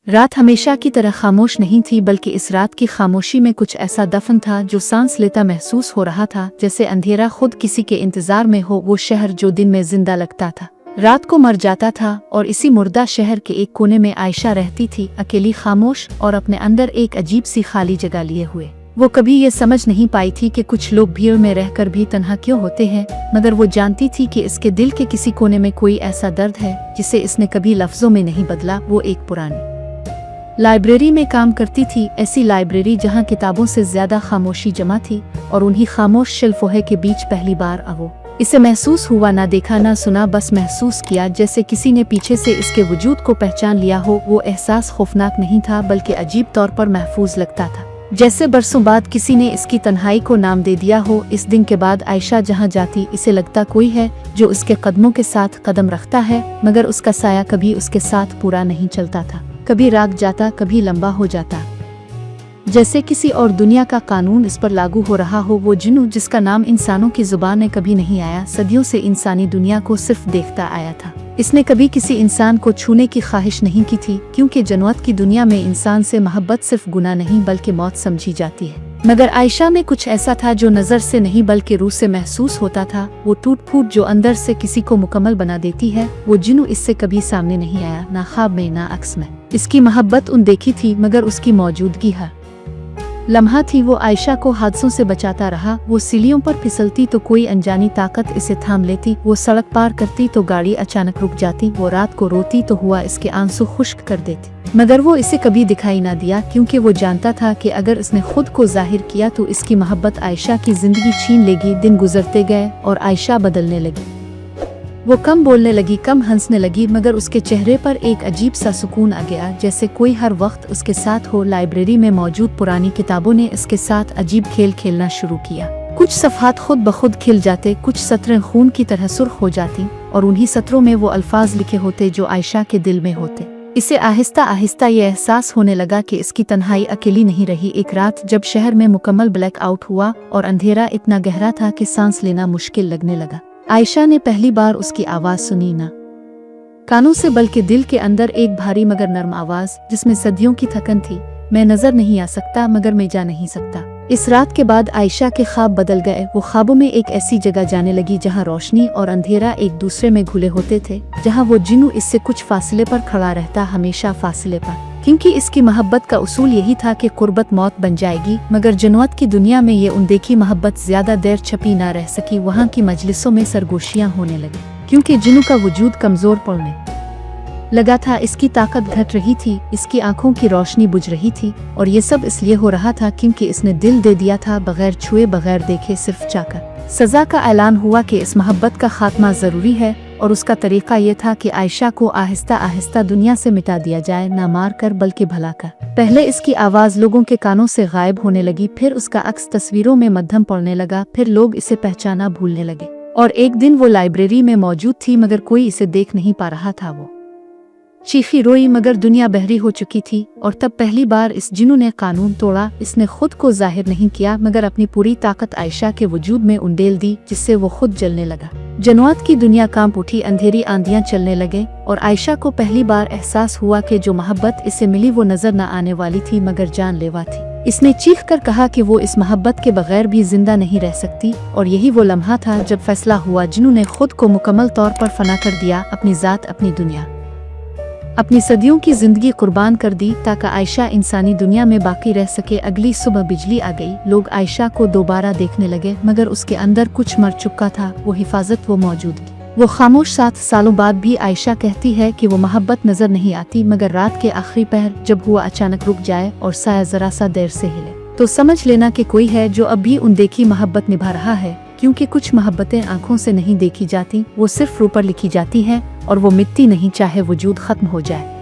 रात हमेशा की तरह खामोश नहीं थी, बल्कि इस रात की खामोशी में कुछ ऐसा दफन था जो सांस लेता महसूस हो रहा था, जैसे अंधेरा खुद किसी के इंतजार में हो। वो शहर जो दिन में जिंदा लगता था, रात को मर जाता था, और इसी मुर्दा शहर के एक कोने में आयशा रहती थी, अकेली, खामोश और अपने अंदर एक अजीब सी खाली जगह लिए हुए। वो कभी ये समझ नहीं पाई थी कि कुछ लोग भीड़ में रहकर भी तन्हा क्यों होते हैं, मगर वो जानती थी कि इसके दिल के किसी कोने में कोई ऐसा दर्द है जिसे इसने कभी लफ्जों में नहीं बदला। वो एक पुरानी लाइब्रेरी में काम करती थी, ऐसी लाइब्रेरी जहां किताबों से ज्यादा खामोशी जमा थी, और उन्हीं खामोश शिल्फोहे के बीच पहली बार वो इसे महसूस हुआ, ना देखा ना सुना, बस महसूस किया, जैसे किसी ने पीछे से इसके वजूद को पहचान लिया हो। वो एहसास खौफनाक नहीं था, बल्कि अजीब तौर पर महफूज लगता था, जैसे बरसों बाद किसी ने इसकी तन्हाई को नाम दे दिया हो। इस दिन के बाद आयशा जहां जाती, इसे लगता कोई है जो उसके कदमों के साथ कदम रखता है, मगर उसका साया कभी उसके साथ पूरा नहीं चलता था, कभी राग जाता, कभी लंबा हो जाता, जैसे किसी और दुनिया का कानून इस पर लागू हो रहा हो। वो जिन्नू, जिसका नाम इंसानों की जुबान में कभी नहीं आया, सदियों से इंसानी दुनिया को सिर्फ देखता आया था। इसने कभी किसी इंसान को छूने की ख्वाहिश नहीं की थी, क्योंकि जन्नत की दुनिया में इंसान से मोहब्बत सिर्फ गुनाह नहीं बल्कि मौत समझी जाती है। मगर आयशा में कुछ ऐसा था जो नजर से नहीं बल्कि रूह से महसूस होता था। वो टूट फूट जो अंदर से किसी को मुकम्मल बना देती है। वो जिन्नू इससे कभी सामने नहीं आया, ना ख्वाब में ना अक्स में। इसकी मोहब्बत देखी थी, मगर उसकी मौजूदगी हर लम्हा थी। वो आयशा को हादसों से बचाता रहा। वो सीढ़ियों पर फिसलती तो कोई अनजानी ताकत इसे थाम लेती। वो सड़क पार करती तो गाड़ी अचानक रुक जाती। वो रात को रोती तो हुआ इसके आंसू खुश्क कर देती, मगर वो इसे कभी दिखाई ना दिया, क्योंकि वो जानता था कि अगर इसने खुद को जाहिर किया तो इसकी मोहब्बत आयशा की जिंदगी छीन लेगी। दिन गुजरते गए और आयशा बदलने लगी। वो कम बोलने लगी, कम हंसने लगी, मगर उसके चेहरे पर एक अजीब सा सुकून आ गया, जैसे कोई हर वक्त उसके साथ हो। लाइब्रेरी में मौजूद पुरानी किताबों ने इसके साथ अजीब खेल खेलना शुरू किया। कुछ सफ़हात खुद ब खुद खिल जाते, कुछ सतरें खून की तरह सुर्ख हो जाती, और उन्हीं सत्रों में वो अल्फाज लिखे होते जो आयशा के दिल में होते। इसे आहिस्ता आहिस्ता ये एहसास होने लगा कि इसकी तन्हाई अकेली नहीं रही। एक रात जब शहर में मुकम्मल ब्लैक आउट हुआ और अंधेरा इतना गहरा था कि सांस लेना मुश्किल लगने लगा, आयशा ने पहली बार उसकी आवाज सुनी, ना कानों से बल्कि दिल के अंदर। एक भारी मगर नर्म आवाज जिसमें सदियों की थकन थी। मैं नजर नहीं आ सकता, मगर मैं जा नहीं सकता। इस रात के बाद आयशा के ख्वाब बदल गए। वो ख्वाबों में एक ऐसी जगह जाने लगी जहां रोशनी और अंधेरा एक दूसरे में घुले होते थे, जहां वो जिन्नू इससे कुछ फासले पर खड़ा रहता, हमेशा फासले पर, क्योंकि इसकी मोहब्बत का उसूल यही था कि कुर्बत मौत बन जाएगी। मगर जन्नत की दुनिया में ये अनदेखी मोहब्बत ज्यादा देर छपी ना रह सकी। वहाँ की मजलिसों में सरगोशियाँ होने लगी, क्योंकि जिन्नू का वजूद कमजोर पड़ने लगा था। इसकी ताकत घट रही थी, इसकी आंखों की रोशनी बुझ रही थी, और ये सब इसलिए हो रहा था क्योंकि इसने दिल दे दिया था, बगैर छुए, बगैर देखे, सिर्फ चाहकर। सजा का ऐलान हुआ कि इस मोहब्बत का खात्मा जरूरी है, और उसका तरीका ये था कि आयशा को आहिस्ता आहिस्ता दुनिया से मिटा दिया जाए, ना मार कर बल्कि भला कर। पहले इसकी आवाज लोगों के कानों से गायब होने लगी, फिर उसका अक्स तस्वीरों में मध्यम पड़ने लगा, फिर लोग इसे पहचाना भूलने लगे। और एक दिन वो लाइब्रेरी में मौजूद थी, मगर कोई इसे देख नहीं पा रहा था। वो चीखी, रोई, मगर दुनिया बहरी हो चुकी थी। और तब पहली बार इस जिन्नू ने कानून तोड़ा। इसने खुद को जाहिर नहीं किया, मगर अपनी पूरी ताकत आयशा के वजूद में उंडेल दी, जिससे वो खुद जलने लगा। जन्नत की दुनिया कांप उठी, अंधेरी आंधियां चलने लगे, और आयशा को पहली बार एहसास हुआ कि जो मोहब्बत इसे मिली वो नजर न आने वाली थी, मगर जानलेवा थी। इसने चीख कर कहा कि वो इस मोहब्बत के बगैर भी जिंदा नहीं रह सकती। और यही वो लम्हा था जब फैसला हुआ। जिन्नू ने खुद को मुकम्मल तौर पर फना कर दिया, अपनी जात, अपनी दुनिया, अपनी सदियों की जिंदगी कुर्बान कर दी, ताकि आयशा इंसानी दुनिया में बाकी रह सके। अगली सुबह बिजली आ गई। लोग आयशा को दोबारा देखने लगे, मगर उसके अंदर कुछ मर चुका था। वो हिफाजत, वो मौजूदगी, वो खामोश। 7 सालों बाद भी आयशा कहती है कि वो मोहब्बत नजर नहीं आती, मगर रात के आखिरी पहर जब हुआ अचानक रुक जाए और साया जरा सा देर से हिले, तो समझ लेना कि कोई है जो अब भी अनदेखी मोहब्बत निभा रहा है। क्योंकि कुछ मोहब्बतें आंखों से नहीं देखी जाती, वो सिर्फ रूह पर लिखी जाती हैं, और वो मिटती नहीं चाहे वजूद खत्म हो जाए।